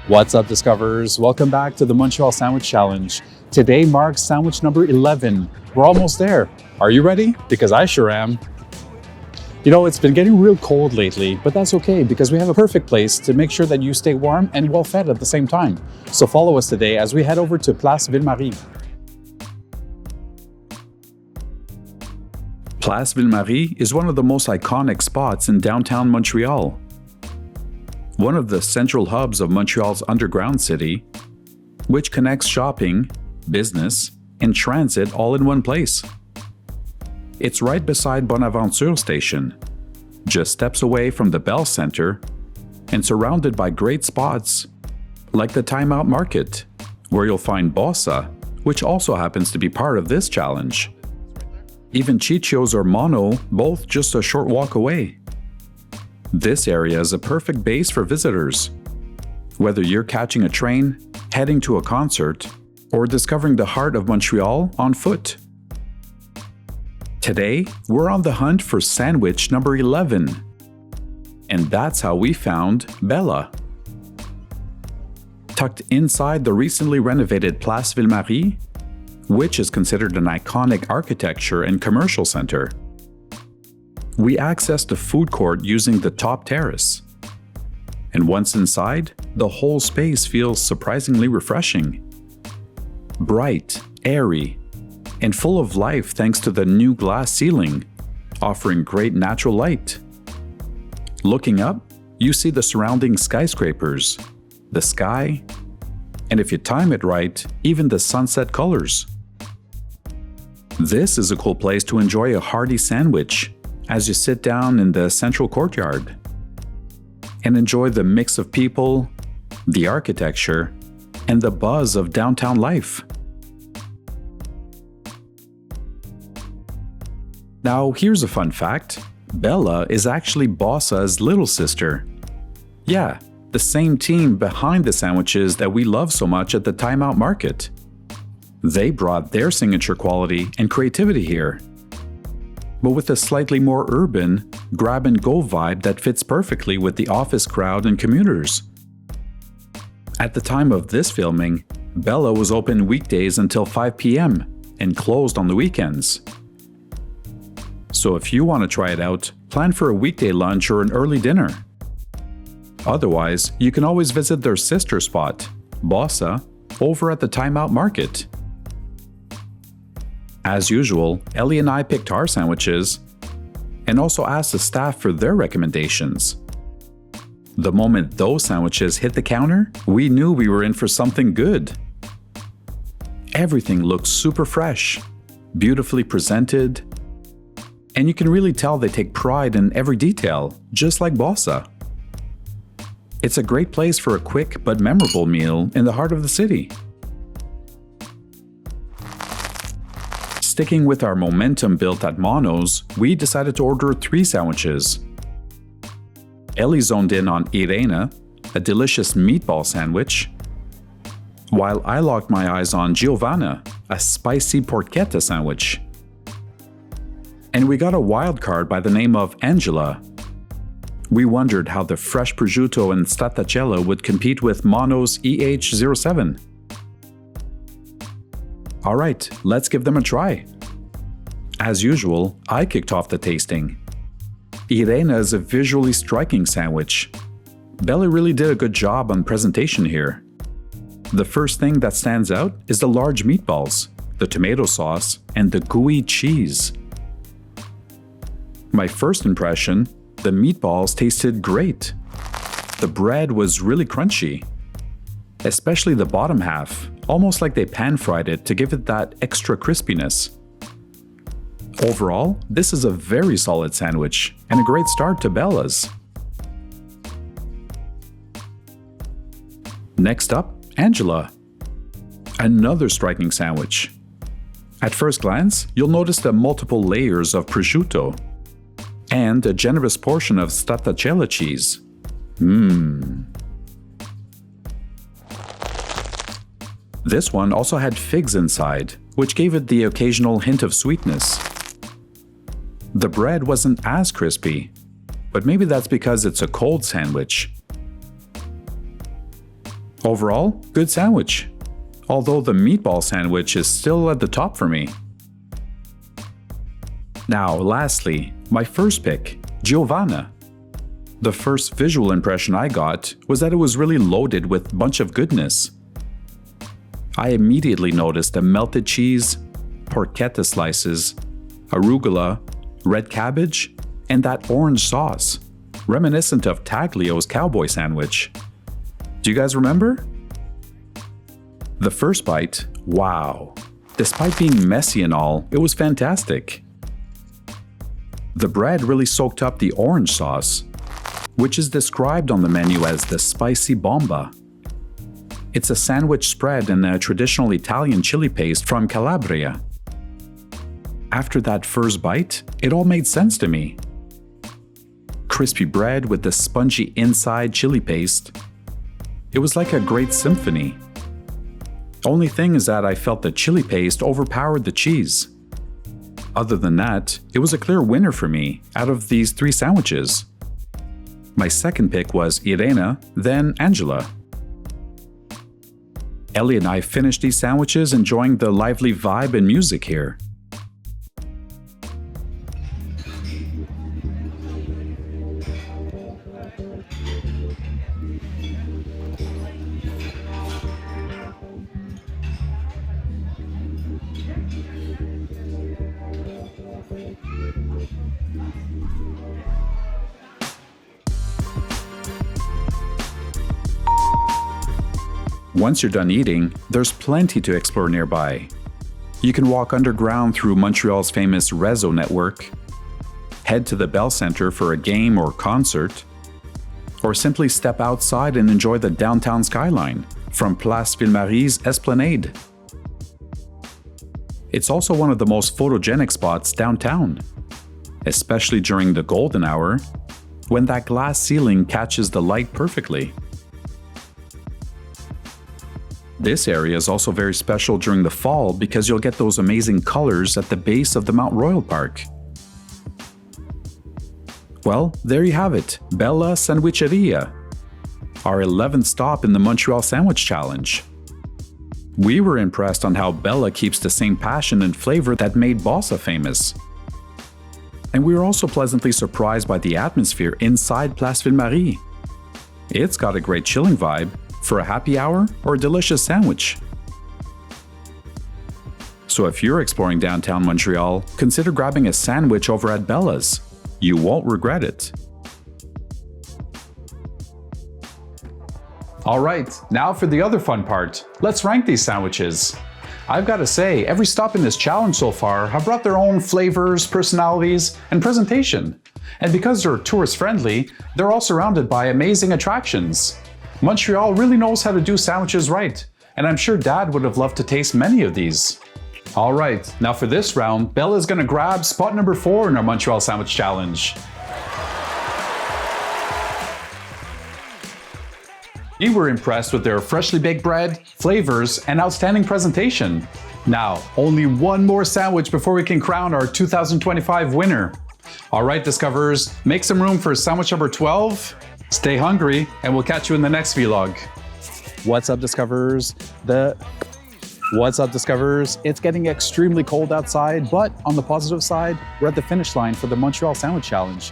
What's up, Discoverers? Welcome back to the Montreal Sandwich Challenge. Today marks sandwich number 11. We're almost there. Are you ready? Because I sure am. You know, it's been getting real cold lately, but that's okay because we have a perfect place to make sure that you stay warm and well fed at the same time. So follow us today as we head over to Place Ville Marie. Place Ville Marie is one of the most iconic spots in downtown Montreal. One of the central hubs of Montreal's underground city, which connects shopping, business, and transit all in one place. It's right beside Bonaventure Station, just steps away from the Bell Center, and surrounded by great spots like the Time Out Market, where you'll find Bossa, which also happens to be part of this challenge. Even Chichio's or Mono, both just a short walk away. This area is a perfect base for visitors. Whether you're catching a train, heading to a concert, or discovering the heart of Montreal on foot. Today, we're on the hunt for sandwich number 11. And that's how we found Bella. Tucked inside the recently renovated Place Ville Marie, which is considered an iconic architecture and commercial center. We access the food court using the top terrace. And once inside, the whole space feels surprisingly refreshing. Bright, airy, and full of life thanks to the new glass ceiling, offering great natural light. Looking up, you see the surrounding skyscrapers, the sky, and if you time it right, even the sunset colors. This is a cool place to enjoy a hearty sandwich as you sit down in the central courtyard and enjoy the mix of people, the architecture, and the buzz of downtown life. Now, here's a fun fact. Bella is actually Bossa's little sister. Yeah, the same team behind the sandwiches that we love so much at the Time Out Market. They brought their signature quality and creativity here, but with a slightly more urban, grab-and-go vibe that fits perfectly with the office crowd and commuters. At the time of this filming, Bella was open weekdays until 5 p.m. and closed on the weekends. So if you want to try it out, plan for a weekday lunch or an early dinner. Otherwise, you can always visit their sister spot, Bossa, over at the Time Out Market. As usual, Ellie and I picked our sandwiches and also asked the staff for their recommendations. The moment those sandwiches hit the counter, we knew we were in for something good. Everything looked super fresh, beautifully presented, and you can really tell they take pride in every detail, just like Bossa. It's a great place for a quick but memorable meal in the heart of the city. Sticking with our momentum built at Mono's, we decided to order 3 sandwiches. Ellie zoned in on Irena, a delicious meatball sandwich, while I locked my eyes on Giovanna, a spicy porchetta sandwich. And we got a wild card by the name of Angela. We wondered how the fresh prosciutto and Stracciatella would compete with Mono's EH07. Alright, let's give them a try. As usual, I kicked off the tasting. Irena is a visually striking sandwich. Bella really did a good job on presentation here. The first thing that stands out is the large meatballs, the tomato sauce, and the gooey cheese. My first impression, the meatballs tasted great. The bread was really crunchy, especially the bottom half, almost like they pan-fried it to give it that extra crispiness. Overall, this is a very solid sandwich and a great start to Bella's. Next up, Angela. Another striking sandwich. At first glance, you'll notice the multiple layers of prosciutto and a generous portion of Stracciatella cheese. This one also had figs inside, which gave it the occasional hint of sweetness. The bread wasn't as crispy, but maybe that's because it's a cold sandwich. Overall, good sandwich. Although the meatball sandwich is still at the top for me. Now, lastly, my first pick, Giovanna. The first visual impression I got was that it was really loaded with a bunch of goodness. I immediately noticed the melted cheese, porchetta slices, arugula, red cabbage, and that orange sauce, reminiscent of Taglio's cowboy sandwich. Do you guys remember? The first bite, wow. Despite being messy and all, it was fantastic. The bread really soaked up the orange sauce, which is described on the menu as the spicy Bomba. It's a sandwich spread in a traditional Italian chili paste from Calabria. After that first bite, it all made sense to me. Crispy bread with the spongy inside chili paste. It was like a great symphony. Only thing is that I felt the chili paste overpowered the cheese. Other than that, it was a clear winner for me out of these 3 sandwiches. My second pick was Irena, then Angela. Ellie and I finished these sandwiches enjoying the lively vibe and music here. Once you're done eating, there's plenty to explore nearby. You can walk underground through Montreal's famous Réseau network, head to the Bell Centre for a game or concert, or simply step outside and enjoy the downtown skyline from Place Ville Marie's Esplanade. It's also one of the most photogenic spots downtown, especially during the golden hour, when that glass ceiling catches the light perfectly. This area is also very special during the fall because you'll get those amazing colors at the base of the Mount Royal Park. Well, there you have it, Bella Sandwicheria, our 11th stop in the Montreal Sandwich Challenge. We were impressed on how Bella keeps the same passion and flavor that made Bossa famous. And we were also pleasantly surprised by the atmosphere inside Place Ville Marie. It's got a great chilling vibe for a happy hour or a delicious sandwich. So if you're exploring downtown Montreal, consider grabbing a sandwich over at Bella's. You won't regret it. Alright, now for the other fun part. Let's rank these sandwiches. I've got to say, every stop in this challenge so far have brought their own flavors, personalities, and presentation. And because they're tourist friendly, they're all surrounded by amazing attractions. Montreal really knows how to do sandwiches right, and I'm sure Dad would have loved to taste many of these. Alright, now for this round, Bella's gonna grab spot number 4 in our Montreal Sandwich Challenge. We were impressed with their freshly baked bread, flavors, and outstanding presentation. Now, only one more sandwich before we can crown our 2025 winner. Alright, Discoverers, make some room for sandwich number 12. Stay hungry, and we'll catch you in the next vlog. What's up, Discoverers? It's getting extremely cold outside, but on the positive side, we're at the finish line for the Montreal Sandwich Challenge.